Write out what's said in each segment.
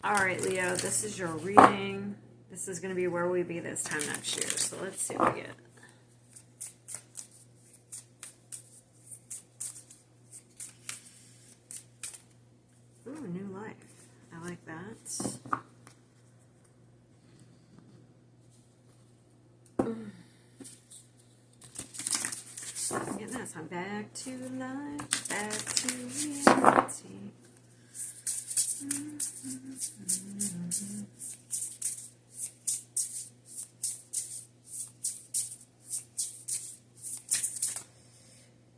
All right, Leo, this is your reading. This is going to be where we be this time next year. So let's see what we get. Ooh, new life. I like that. I'm getting this. I'm back to life, back to reality.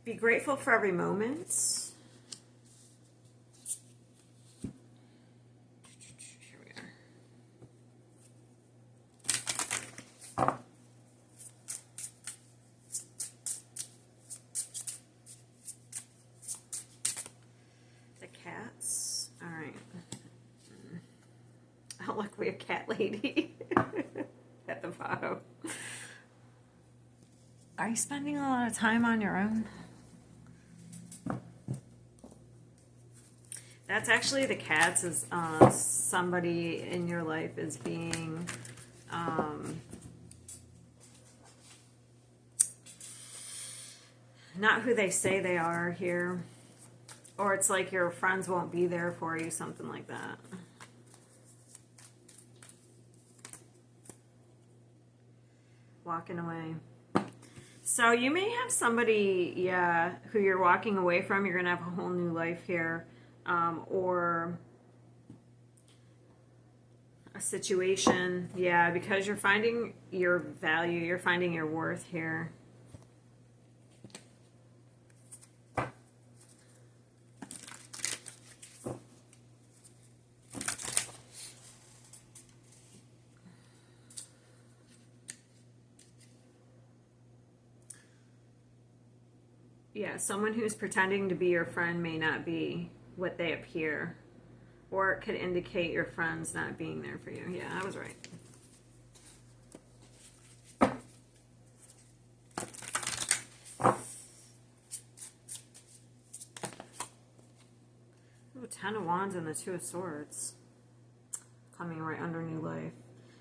Be grateful for every moment. Here we are. The cats. All right. Oh, look, we have cat lady at the bottom. Are you spending a lot of time on your own? That's actually the cats. Is somebody in your life is being not who they say they are here, or it's like your friends won't be there for you, something like that. Walking away. So you may have somebody, yeah, who you're walking away from. You're going to have a whole new life here. Or a situation, yeah, because you're finding your value, you're finding your worth here. Yeah, someone who's pretending to be your friend may not be what they appear. Or it could indicate your friends not being there for you. Yeah, I was right. Ooh, Ten of Wands and the Two of Swords. Coming right under new life.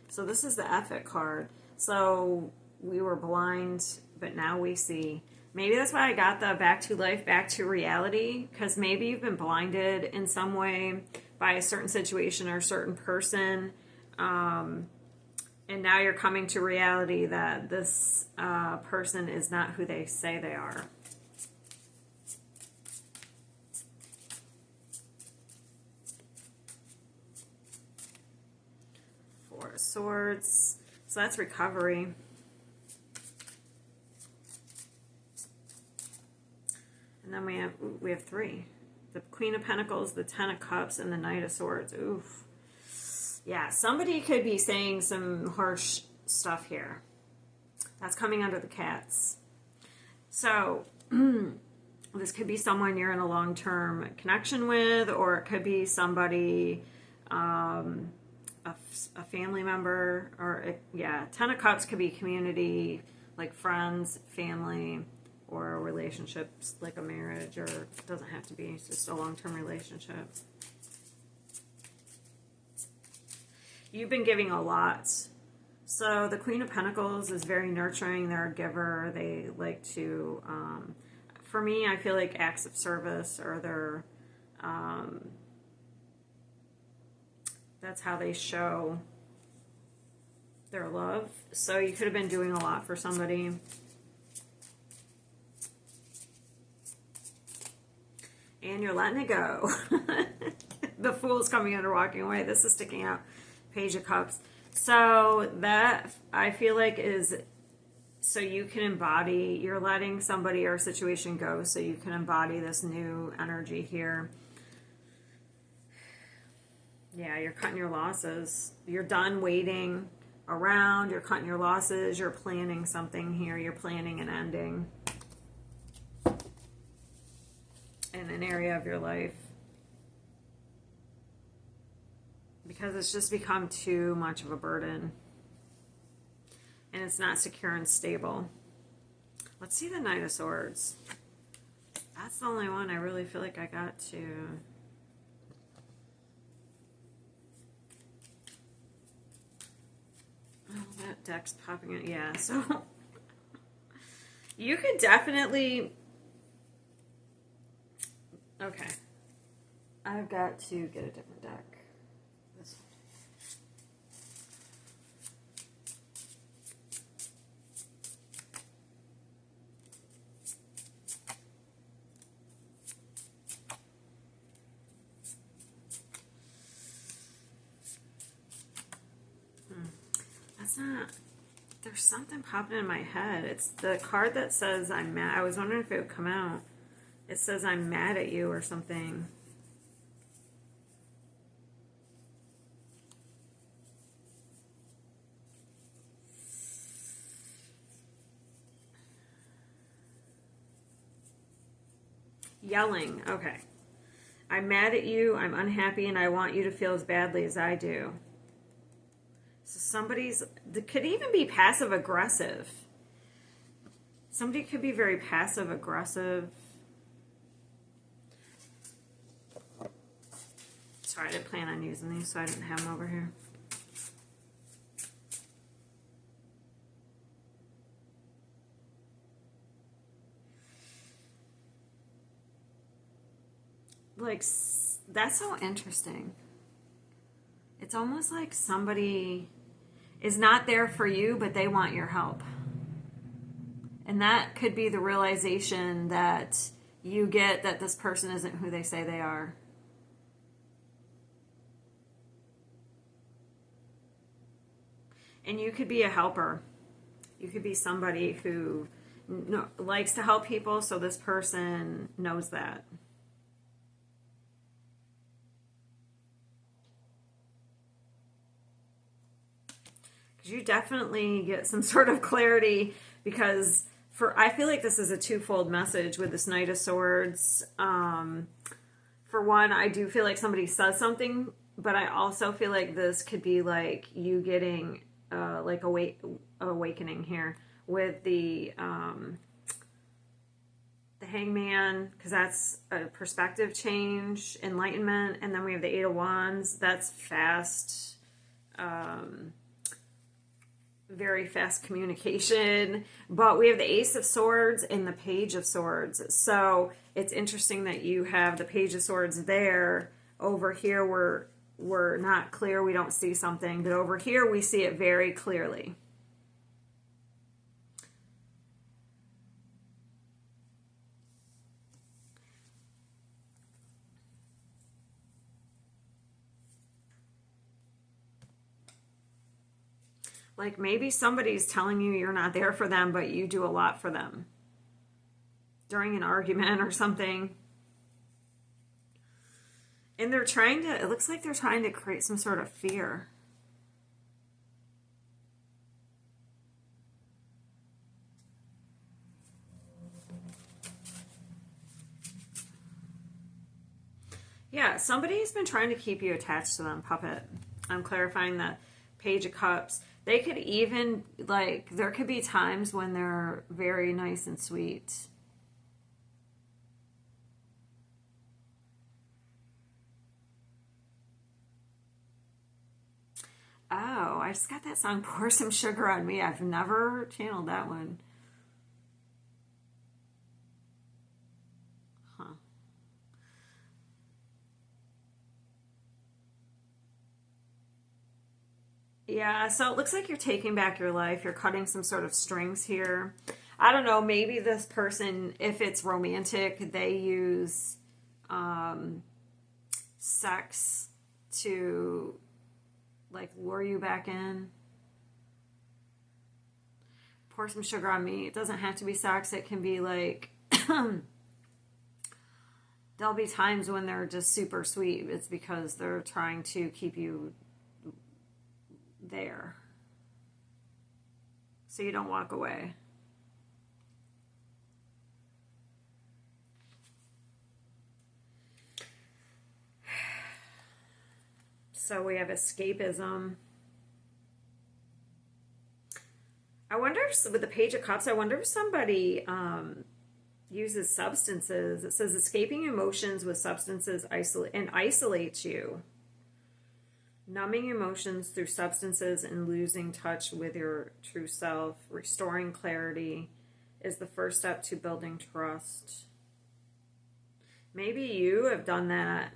So this is the Effort card. So we were blind, but now we see. Maybe that's why I got the back to life, back to reality, because maybe you've been blinded in some way by a certain situation or a certain person, and now you're coming to reality that this person is not who they say they are. Four of Swords. So that's recovery. And then we have three. The Queen of Pentacles, the Ten of Cups, and the Knight of Swords. Oof. Yeah, somebody could be saying some harsh stuff here. That's coming under the cats. So, this could be someone you're in a long-term connection with, or it could be somebody, a family member, or, yeah, Ten of Cups could be community, like friends, family, or relationships like a marriage, or it doesn't have to be, it's just a long-term relationship. You've been giving a lot. So the Queen of Pentacles is very nurturing. They're a giver. They like to, for me, I feel like acts of service, or they're, that's how they show their love. So you could have been doing a lot for somebody. And you're letting it go. The Fool's coming under, walking away. This is sticking out. Page of Cups. So that, I feel like, is so you can embody, you're letting somebody or situation go so you can embody this new energy here. Yeah, you're cutting your losses. You're done waiting around. You're cutting your losses. You're planning something here. You're planning an ending in an area of your life, because it's just become too much of a burden and it's not secure and stable. Let's see the Knight of Swords. That's the only one I really feel like I got to. deck's popping out. Yeah, so you could definitely... Okay. I've got to get a different deck. This one. That's not... There's something popping in my head. It's the card that says I'm mad. I was wondering if it would come out. It says I'm mad at you or something. Yelling. Okay. I'm mad at you. I'm unhappy and I want you to feel as badly as I do. So somebody's... It could even be passive aggressive. Somebody could be very passive aggressive. Sorry, I didn't plan on using these, so I didn't have them over here. Like, that's so interesting. It's almost like somebody is not there for you, but they want your help. And that could be the realization that you get that this person isn't who they say they are. And you could be a helper. You could be somebody who likes to help people, so this person knows that. You definitely get some sort of clarity because I feel like this is a twofold message with this Knight of Swords. For one, I do feel like somebody says something, but I also feel like this could be like you getting like awakening here with the Hangman, because that's a perspective change, enlightenment, and then we have the Eight of Wands. That's fast. Very fast communication, but we have the Ace of Swords and the Page of Swords. So it's interesting that you have the Page of Swords there. Over here we're not clear, we don't see something, but over here we see it very clearly. Like maybe somebody's telling you you're not there for them, but you do a lot for them during an argument or something. And they're trying to, it looks like they're trying to create some sort of fear. Yeah, somebody's been trying to keep you attached to them, puppet. I'm clarifying that Page of Cups. They could even, like, there could be times when they're very nice and sweet. Oh, I just got that song, Pour Some Sugar on Me. I've never channeled that one. Huh. Yeah, so it looks like you're taking back your life. You're cutting some sort of strings here. I don't know, maybe this person, if it's romantic, they use sex to, like, lure you back in. Pour some sugar on me. It doesn't have to be sex. It can be like, there'll be times when they're just super sweet. It's because they're trying to keep you there so you don't walk away. So we have escapism. I wonder if, with the Page of Cups, I wonder if somebody uses substances. It says escaping emotions with substances isolates you. Numbing emotions through substances and losing touch with your true self, restoring clarity is the first step to building trust. Maybe you have done that.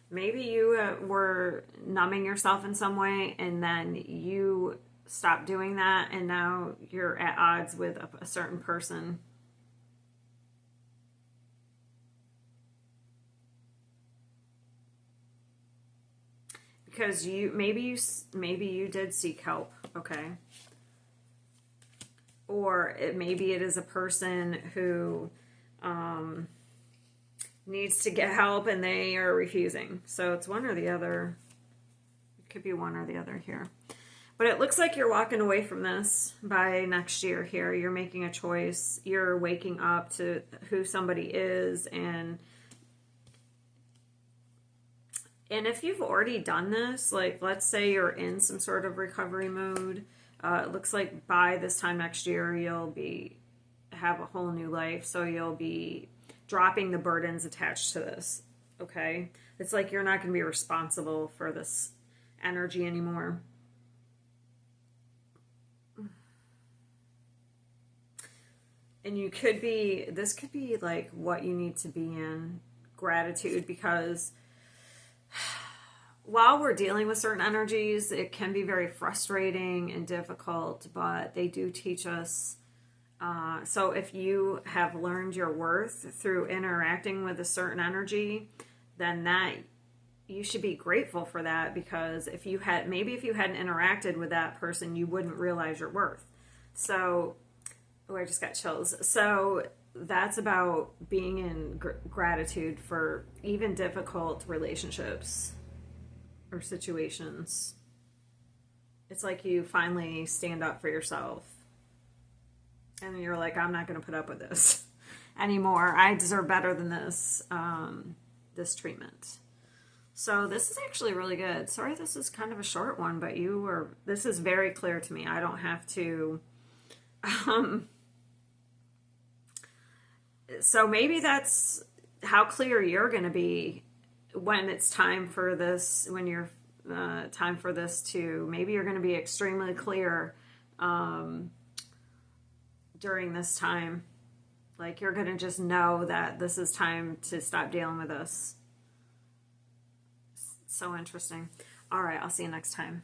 Maybe you were numbing yourself in some way and then you stopped doing that and now you're at odds with a certain person. Because maybe you did seek help, okay? Or maybe it is a person who needs to get help and they are refusing. So it's one or the other. It could be one or the other here. But it looks like you're walking away from this by next year here. You're making a choice. You're waking up to who somebody is. And if you've already done this, like let's say you're in some sort of recovery mode, it looks like by this time next year you'll have a whole new life. So you'll be dropping the burdens attached to this, okay? It's like you're not going to be responsible for this energy anymore. And this could be like what you need to be in, gratitude, because while we're dealing with certain energies, it can be very frustrating and difficult, but they do teach us. So if you have learned your worth through interacting with a certain energy, then you should be grateful for that, because if you hadn't interacted with that person, you wouldn't realize your worth. So, I just got chills. So that's about being in gratitude for even difficult relationships or situations. It's like you finally stand up for yourself. And you're like, I'm not going to put up with this anymore. I deserve better than this, this treatment. So this is actually really good. Sorry, this is kind of a short one, but this is very clear to me. I don't have to, so maybe that's how clear you're going to be when it's time for this, when you're, time for this to, maybe you're going to be extremely clear, during this time. Like you're going to just know that this is time to stop dealing with this. So interesting. All right, I'll see you next time.